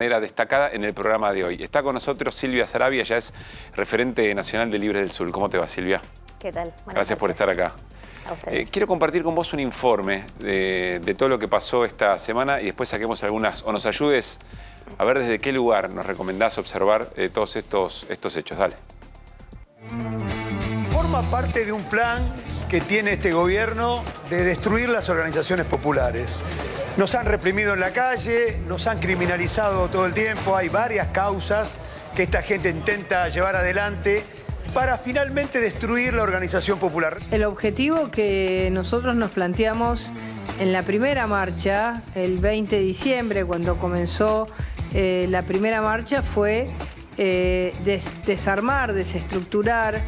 Manera destacada en el programa de hoy. Está con nosotros Silvia Sarabia, ella es referente nacional de Libres del Sur. ¿Cómo te va, Silvia? ¿Qué tal? Gracias por estar acá. A ustedes. Quiero compartir con vos un informe de todo lo que pasó esta semana y después saquemos algunas, o nos ayudes a ver desde qué lugar nos recomendás observar todos estos hechos. Dale. Forma parte de un plan que tiene este gobierno de destruir las organizaciones populares. Nos han reprimido en la calle, nos han criminalizado todo el tiempo, hay varias causas que esta gente intenta llevar adelante para finalmente destruir la organización popular. El objetivo que nosotros nos planteamos en la primera marcha, el 20 de diciembre, cuando comenzó la primera marcha, fue desarmar, desestructurar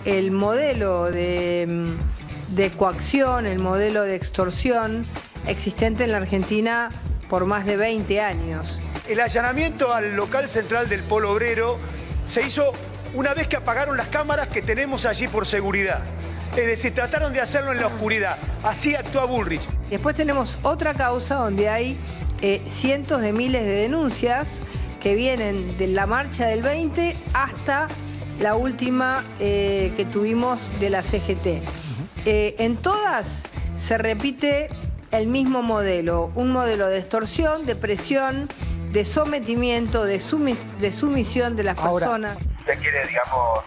el modelo de coacción, el modelo de extorsión existente en la Argentina por más de 20 años. El allanamiento al local central del Polo Obrero se hizo una vez que apagaron las cámaras que tenemos allí por seguridad. Es decir, trataron de hacerlo en la oscuridad. Así actúa Bullrich. Después tenemos otra causa donde hay cientos de miles de denuncias que vienen de la marcha del 20 hasta la última que tuvimos de la CGT. En todas se repite el mismo modelo, un modelo de extorsión, de presión, de sometimiento, de sumisión de las personas. ¿Usted quiere, digamos,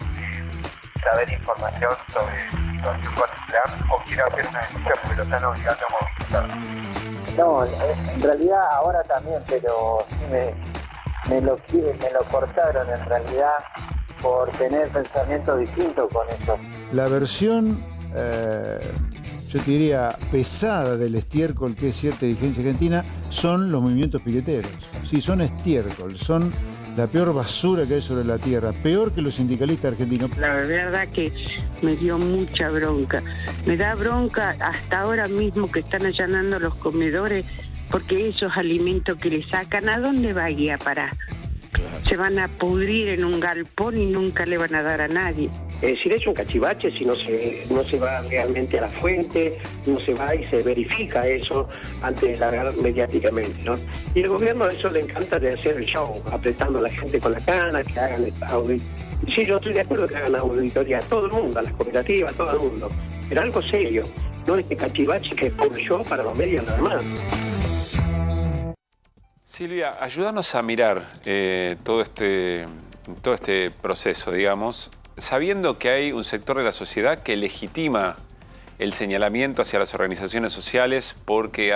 saber información sobre situación con el plan o quiere hacer una denuncia porque lo están obligando a movilizar? No, en realidad ahora también, pero sí me lo cortaron en realidad por tener pensamientos distintos con eso. La versión, yo te diría, pesada del estiércol que es cierta dirigencia argentina son los movimientos piqueteros. Sí, son estiércol, son la peor basura que hay sobre la tierra, peor que los sindicalistas argentinos. La verdad que me dio mucha bronca. Me da bronca hasta ahora mismo que están allanando los comedores porque esos alimentos que le sacan, ¿a dónde va a ir a parar? Se van a pudrir en un galpón y nunca le van a dar a nadie. Es decir, es un cachivache si no se va realmente a la fuente, no se va y se verifica eso antes de largar mediáticamente, ¿no? Y el gobierno a eso le encanta de hacer el show, apretando a la gente con la cana, que hagan auditoría. Sí, yo estoy de acuerdo que hagan auditoría a todo el mundo, a las cooperativas, a todo el mundo, pero algo serio, no este cachivache que pongo yo para los medios nada más. Silvia, ayúdanos a mirar todo este proceso, digamos, sabiendo que hay un sector de la sociedad que legitima el señalamiento hacia las organizaciones sociales porque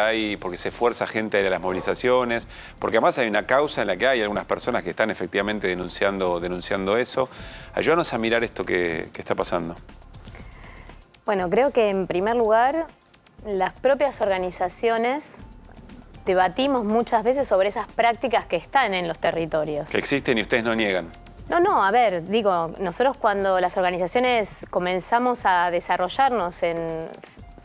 se fuerza gente a ir a las movilizaciones, porque además hay una causa en la que hay algunas personas que están efectivamente denunciando eso. Ayúdanos a mirar esto que está pasando. Bueno, creo que en primer lugar las propias organizaciones debatimos muchas veces sobre esas prácticas que están en los territorios. Que existen y ustedes no niegan. No, a ver, digo, nosotros cuando las organizaciones comenzamos a desarrollarnos en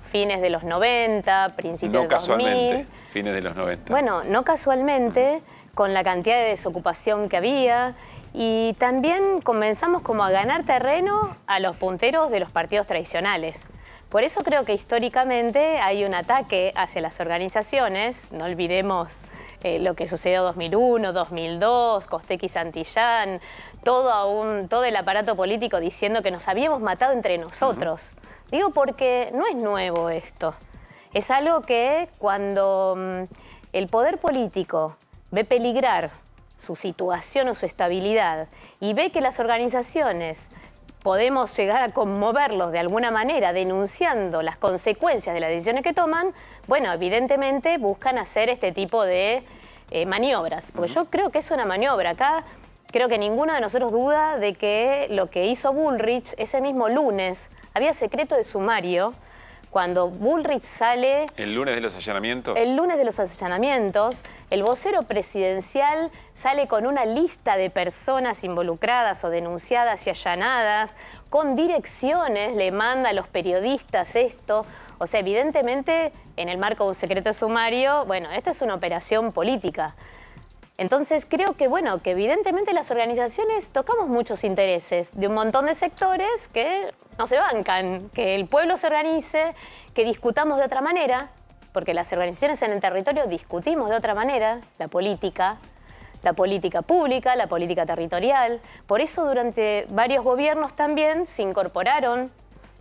fines de los 90, principios del 2000... No casualmente, fines de los 90. Bueno, no casualmente, con la cantidad de desocupación que había, y también comenzamos como a ganar terreno a los punteros de los partidos tradicionales. Por eso creo que históricamente hay un ataque hacia las organizaciones, no olvidemos lo que sucedió en 2001, 2002, Costec y Santillán, todo el aparato político diciendo que nos habíamos matado entre nosotros. Digo porque no es nuevo esto, es algo que cuando el poder político ve peligrar su situación o su estabilidad y ve que las organizaciones podemos llegar a conmoverlos de alguna manera denunciando las consecuencias de las decisiones que toman, bueno, evidentemente buscan hacer este tipo de maniobras. Porque yo creo que es una maniobra. Acá creo que ninguno de nosotros duda de que lo que hizo Bullrich ese mismo lunes, había secreto de sumario, cuando Bullrich sale... ¿El lunes de los allanamientos? El lunes de los allanamientos, el vocero presidencial sale con una lista de personas involucradas o denunciadas y allanadas, con direcciones, le manda a los periodistas esto. O sea, evidentemente, en el marco de un secreto de sumario, bueno, esta es una operación política. Entonces creo que, bueno, que evidentemente las organizaciones tocamos muchos intereses de un montón de sectores que no se bancan, que el pueblo se organice, que discutamos de otra manera, porque las organizaciones en el territorio discutimos de otra manera, la política, la política pública, la política territorial. Por eso durante varios gobiernos también se incorporaron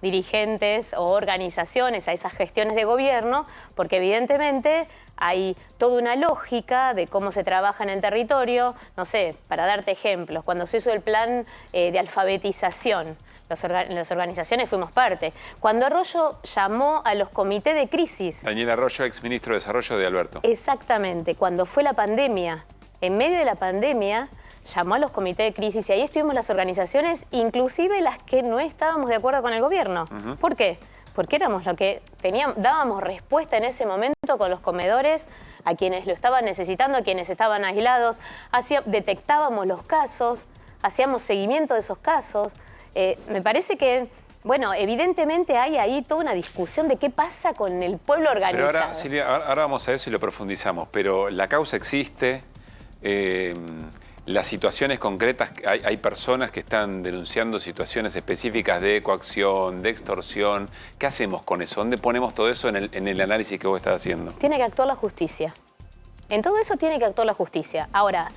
dirigentes o organizaciones a esas gestiones de gobierno, porque evidentemente hay toda una lógica de cómo se trabaja en el territorio. No sé, para darte ejemplos, cuando se hizo el plan de alfabetización, las organizaciones fuimos parte. Cuando Arroyo llamó a los comités de crisis... Daniel Arroyo, exministro de Desarrollo de Alberto. Exactamente, cuando fue la pandemia, en medio de la pandemia, llamó a los comités de crisis y ahí estuvimos las organizaciones, inclusive las que no estábamos de acuerdo con el gobierno. ¿Por qué? Porque éramos lo que dábamos respuesta en ese momento con los comedores a quienes lo estaban necesitando, a quienes estaban aislados, detectábamos los casos, hacíamos seguimiento de esos casos. Me parece que, bueno, evidentemente hay ahí toda una discusión de qué pasa con el pueblo organizado. Pero ahora, Silvia, ahora vamos a eso y lo profundizamos, pero la causa existe, las situaciones concretas, hay personas que están denunciando situaciones específicas de coacción, de extorsión. ¿Qué hacemos con eso? ¿Dónde ponemos todo eso en el análisis que vos estás haciendo? Tiene que actuar la justicia. En todo eso tiene que actuar la justicia. Ahora,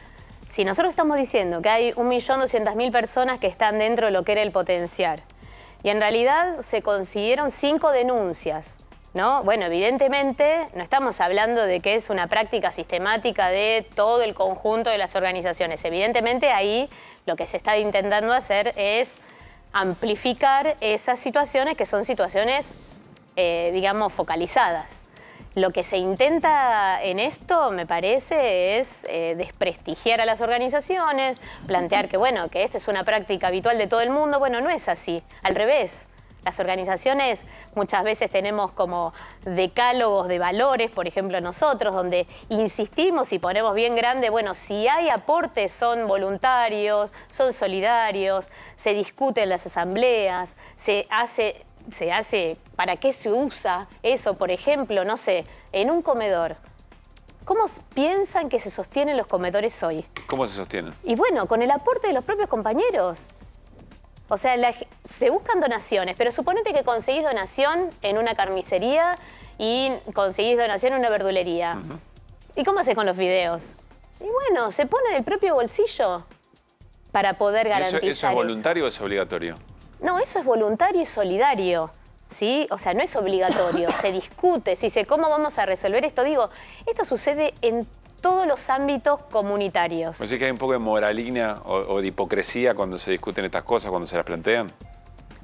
si nosotros estamos diciendo que hay 1.200.000 personas que están dentro de lo que era el potenciar, y en realidad se consiguieron 5 denuncias, ¿no? Bueno, evidentemente no estamos hablando de que es una práctica sistemática de todo el conjunto de las organizaciones. Evidentemente ahí lo que se está intentando hacer es amplificar esas situaciones que son situaciones, digamos, focalizadas. Lo que se intenta en esto, me parece, es desprestigiar a las organizaciones, plantear que, bueno, que esta es una práctica habitual de todo el mundo. Bueno, no es así, al revés. Las organizaciones muchas veces tenemos como decálogos de valores, por ejemplo nosotros, donde insistimos y ponemos bien grande, bueno, si hay aportes son voluntarios, son solidarios, se discute en las asambleas, se hace, ¿para qué se usa eso? Por ejemplo, no sé, en un comedor. ¿Cómo piensan que se sostienen los comedores hoy? ¿Cómo se sostienen? Y bueno, con el aporte de los propios compañeros. O sea, se buscan donaciones, pero suponete que conseguís donación en una carnicería y conseguís donación en una verdulería. ¿Y cómo haces con los videos? Y bueno, se pone del propio bolsillo para poder garantizar ¿Eso es voluntario o es obligatorio? No, eso es voluntario y solidario, ¿sí? O sea, no es obligatorio, se discute, se dice, ¿cómo vamos a resolver esto? Digo, esto sucede en todos los ámbitos comunitarios. ¿Así que hay un poco de moralina o de hipocresía cuando se discuten estas cosas, cuando se las plantean?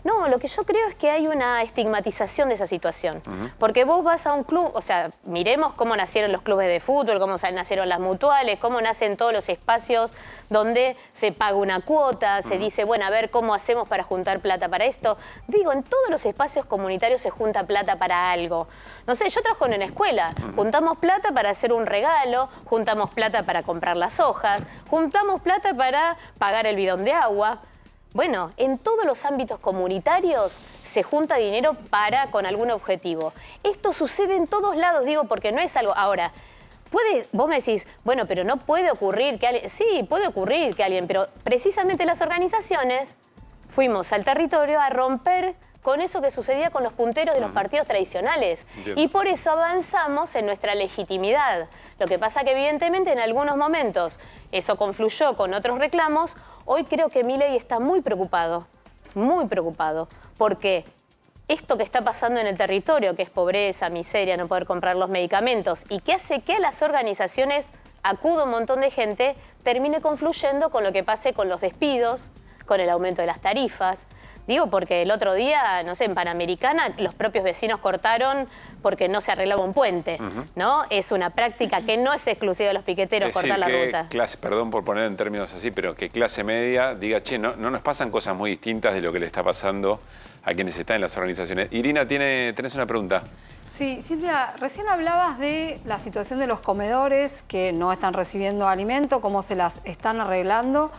No, lo que yo creo es que hay una estigmatización de esa situación. Porque vos vas a un club, o sea, miremos cómo nacieron los clubes de fútbol, cómo nacieron las mutuales, cómo nacen todos los espacios donde se paga una cuota, se dice, bueno, a ver cómo hacemos para juntar plata para esto. Digo, en todos los espacios comunitarios se junta plata para algo. No sé, yo trabajo en una escuela, juntamos plata para hacer un regalo, juntamos plata para comprar las hojas, juntamos plata para pagar el bidón de agua. Bueno, en todos los ámbitos comunitarios se junta dinero con algún objetivo. Esto sucede en todos lados, digo, porque no es algo... Ahora, vos me decís, bueno, pero no puede ocurrir que alguien... Sí, puede ocurrir que alguien, pero precisamente las organizaciones fuimos al territorio a romper con eso que sucedía con los punteros de los partidos tradicionales. Y por eso avanzamos en nuestra legitimidad. Lo que pasa que evidentemente en algunos momentos eso confluyó con otros reclamos. Hoy creo que Milei está muy preocupado, porque esto que está pasando en el territorio, que es pobreza, miseria, no poder comprar los medicamentos, y que hace que a las organizaciones acuda un montón de gente, termine confluyendo con lo que pase con los despidos, con el aumento de las tarifas. Digo, porque el otro día, no sé, en Panamericana, los propios vecinos cortaron porque no se arreglaba un puente, ¿no? Es una práctica que no es exclusiva de los piqueteros, cortar la ruta. Perdón por poner en términos así, pero que clase media diga, che, no nos pasan cosas muy distintas de lo que le está pasando a quienes están en las organizaciones. Irina, tenés una pregunta. Sí, Silvia, recién hablabas de la situación de los comedores que no están recibiendo alimento, cómo se las están arreglando.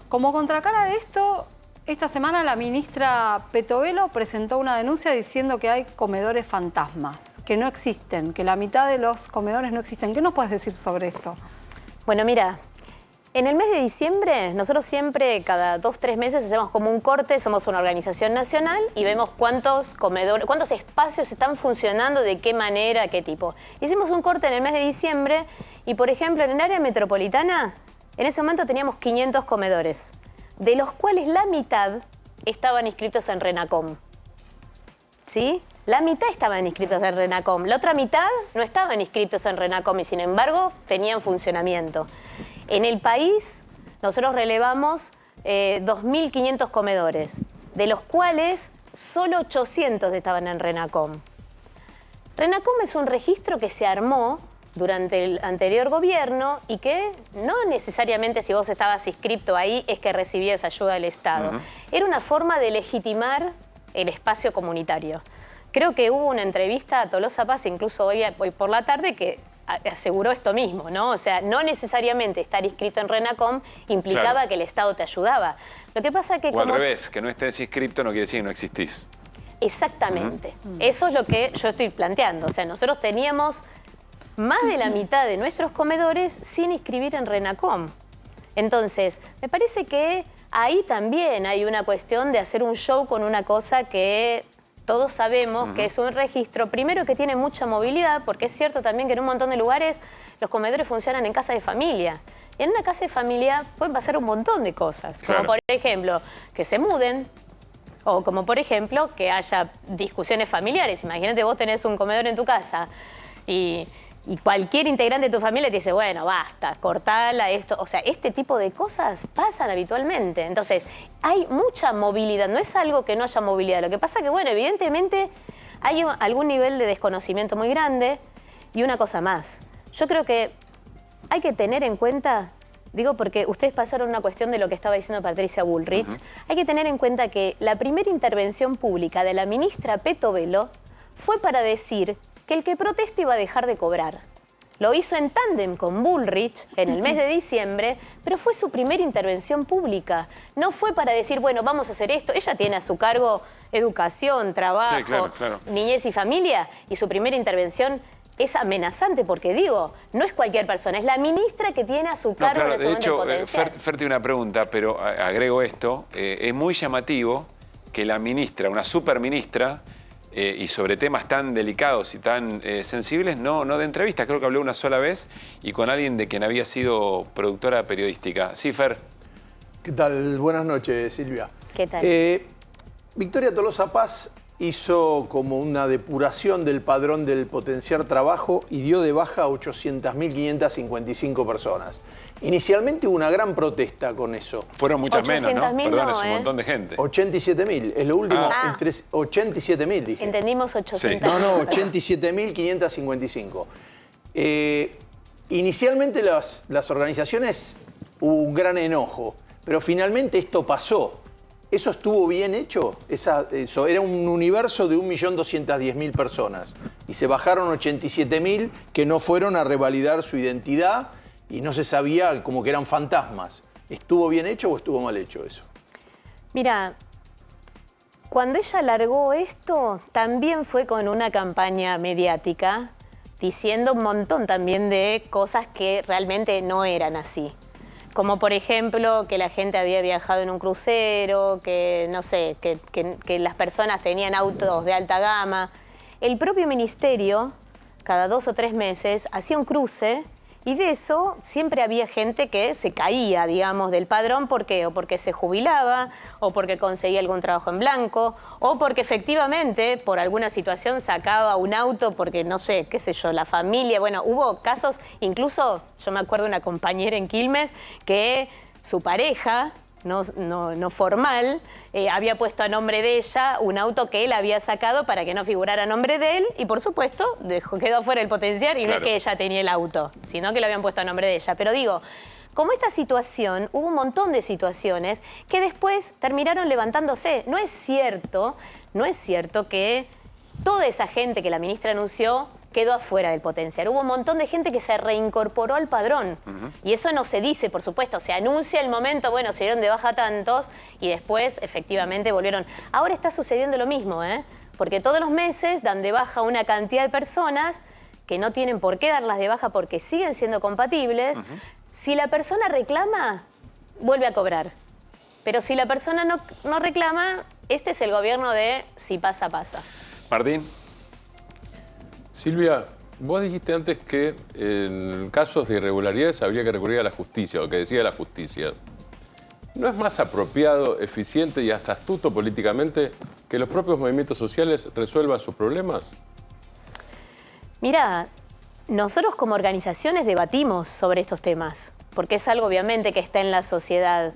Como contracara de esto, esta semana la ministra Petovelo presentó una denuncia diciendo que hay comedores fantasmas, que no existen, que la mitad de los comedores no existen. ¿Qué nos puedes decir sobre esto? Bueno, mira, en el mes de diciembre, nosotros siempre, cada 2 o 3 meses, hacemos como un corte, somos una organización nacional y vemos cuántos comedores, cuántos espacios están funcionando, de qué manera, qué tipo. Hicimos un corte en el mes de diciembre y, por ejemplo, en el área metropolitana En ese momento teníamos 500 comedores, de los cuales la mitad estaban inscritos en RENACOM. ¿Sí? La mitad estaban inscritos en RENACOM, la otra mitad no estaban inscritos en RENACOM y sin embargo tenían funcionamiento. En el país nosotros relevamos 2.500 comedores, de los cuales solo 800 estaban en RENACOM. RENACOM es un registro que se armó durante el anterior gobierno y que no necesariamente si vos estabas inscrito ahí es que recibías ayuda del Estado. Era una forma de legitimar el espacio comunitario. Creo que hubo una entrevista a Tolosa Paz, incluso hoy por la tarde, que aseguró esto mismo, ¿no? O sea, no necesariamente estar inscrito en RENACOM implicaba que el Estado te ayudaba. Lo que pasa que... O al revés, que no estés inscrito no quiere decir que no existís. Exactamente. Eso es lo que yo estoy planteando. O sea, nosotros teníamos más de la mitad de nuestros comedores sin inscribir en RENACOM. Entonces, me parece que ahí también hay una cuestión de hacer un show con una cosa que todos sabemos que es un registro, primero que tiene mucha movilidad, porque es cierto también que en un montón de lugares los comedores funcionan en casa de familia. Y en una casa de familia pueden pasar un montón de cosas, como por ejemplo que se muden, o como por ejemplo que haya discusiones familiares. Imagínate, vos tenés un comedor en tu casa y cualquier integrante de tu familia te dice, bueno, basta, cortala esto. O sea, este tipo de cosas pasan habitualmente. Entonces, hay mucha movilidad, no es algo que no haya movilidad. Lo que pasa que, bueno, evidentemente hay algún nivel de desconocimiento muy grande. Y una cosa más, yo creo que hay que tener en cuenta, digo porque ustedes pasaron una cuestión de lo que estaba diciendo Patricia Bullrich, hay que tener en cuenta que la primera intervención pública de la ministra Petovelo fue para decir que el que proteste iba a dejar de cobrar. Lo hizo en tándem con Bullrich en el mes de diciembre, pero fue su primera intervención pública. No fue para decir, bueno, vamos a hacer esto. Ella tiene a su cargo educación, trabajo, niñez y familia, y su primera intervención es amenazante, porque digo, no es cualquier persona, es la ministra que tiene a su cargo de hecho, Fer tiene una pregunta, pero agrego esto, es muy llamativo que la ministra, una superministra, y sobre temas tan delicados y tan sensibles, no de entrevistas. Creo que habló una sola vez y con alguien de quien había sido productora periodística. Sí, Fer. ¿Qué tal? Buenas noches, Silvia. ¿Qué tal? Victoria Tolosa Paz hizo como una depuración del padrón del potenciar trabajo y dio de baja a 800.555 personas. Inicialmente hubo una gran protesta con eso. Fueron muchas menos, ¿no? Perdón, es un montón de gente. 87.000, es lo último. 87.000, dije. Entendimos 800. Sí. No, 87.555. Inicialmente las organizaciones hubo un gran enojo, pero finalmente esto pasó. ¿Eso estuvo bien hecho? Eso era un universo de 1.210.000 personas. Y se bajaron 87.000 que no fueron a revalidar su identidad y no se sabía, como que eran fantasmas. ¿Estuvo bien hecho o estuvo mal hecho eso? Mira, cuando ella largó esto, también fue con una campaña mediática, diciendo un montón también de cosas que realmente no eran así. Como por ejemplo que la gente había viajado en un crucero, que no sé, que las personas tenían autos de alta gama. El propio ministerio, cada 2 o 3 meses, hacía un cruce y de eso siempre había gente que se caía, digamos, del padrón. ¿Por qué? O porque se jubilaba, o porque conseguía algún trabajo en blanco, o porque efectivamente por alguna situación sacaba un auto porque, no sé, qué sé yo, la familia. Bueno, hubo casos, incluso yo me acuerdo de una compañera en Quilmes que su pareja, no formal, había puesto a nombre de ella un auto que él había sacado para que no figurara a nombre de él y por supuesto quedó fuera el potenciar y no es que ella tenía el auto, sino que lo habían puesto a nombre de ella. Pero digo, como esta situación, hubo un montón de situaciones que después terminaron levantándose. No es cierto que toda esa gente que la ministra anunció quedó afuera del potenciar. Hubo un montón de gente que se reincorporó al padrón. Y eso no se dice, por supuesto. Se anuncia el momento, bueno, se dieron de baja tantos y después efectivamente volvieron. Ahora está sucediendo lo mismo, porque todos los meses dan de baja una cantidad de personas que no tienen por qué darlas de baja porque siguen siendo compatibles. Si la persona reclama, vuelve a cobrar. Pero si la persona no reclama, este es el gobierno de si pasa, pasa. Martín. Silvia, Vos dijiste antes que en casos de irregularidades habría que recurrir a la justicia, o que decía la justicia. ¿No es más apropiado, eficiente y hasta astuto políticamente que los propios movimientos sociales resuelvan sus problemas? Mira, nosotros como organizaciones debatimos sobre estos temas, porque es algo obviamente que está en la sociedad.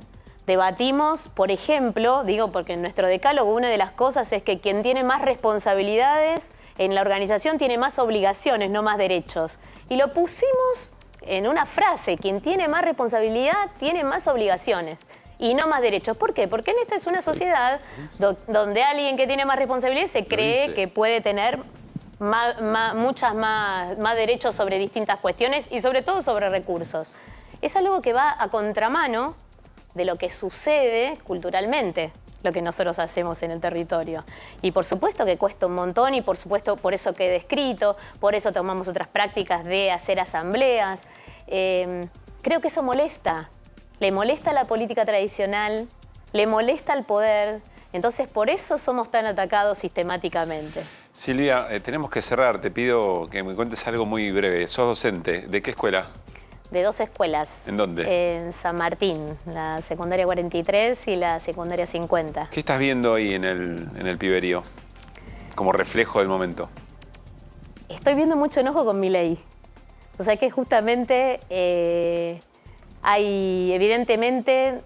Debatimos, por ejemplo, digo porque en nuestro decálogo una de las cosas es que quien tiene más responsabilidades en la organización tiene más obligaciones, no más derechos. Y lo pusimos en una frase, quien tiene más responsabilidad tiene más obligaciones y no más derechos. ¿Por qué? Porque en esta es una sociedad donde alguien que tiene más responsabilidad se cree que puede tener muchas más derechos sobre distintas cuestiones y sobre todo sobre recursos. Es algo que va a contramano de lo que sucede culturalmente, lo que nosotros hacemos en el territorio. Y por supuesto que cuesta un montón y por supuesto por eso queda escrito, por eso tomamos otras prácticas de hacer asambleas. Creo que eso molesta, le molesta a la política tradicional, le molesta al poder, entonces por eso somos tan atacados sistemáticamente. Silvia, tenemos que cerrar, te pido que me cuentes algo muy breve. Sos docente, ¿de qué escuela? De 2 escuelas. ¿En dónde? En San Martín, la secundaria 43 y la secundaria 50. ¿Qué estás viendo ahí en el piberío, como reflejo del momento? Estoy viendo mucho enojo con Milei. O sea que justamente hay, evidentemente,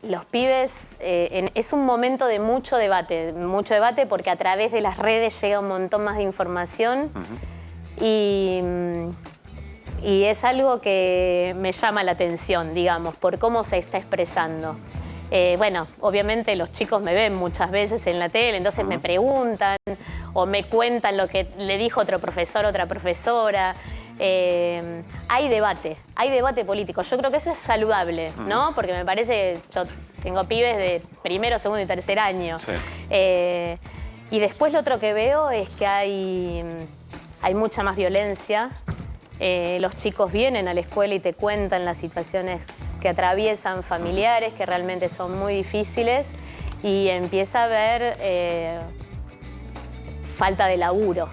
los pibes, es un momento de mucho debate porque a través de las redes llega un montón más de información y es algo que me llama la atención, digamos, por cómo se está expresando. Bueno, obviamente los chicos me ven muchas veces en la tele, entonces me preguntan o me cuentan lo que le dijo otro profesor, otra profesora. Hay debate político. Yo creo que eso es saludable, ¿no? Porque me parece, yo tengo pibes de primero, segundo y tercer año. Sí. Y después lo otro que veo es que hay mucha más violencia. Los chicos vienen a la escuela y te cuentan las situaciones que atraviesan familiares, que realmente son muy difíciles, y empieza a haber falta de laburo.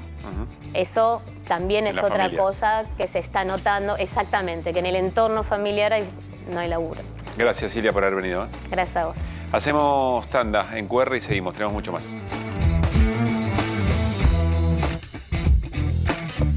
Eso también es otra cosa que se está notando, exactamente, que en el entorno familiar no hay laburo. Gracias, Silvia, por haber venido. Gracias a vos. Hacemos tanda en QR y seguimos, tenemos mucho más.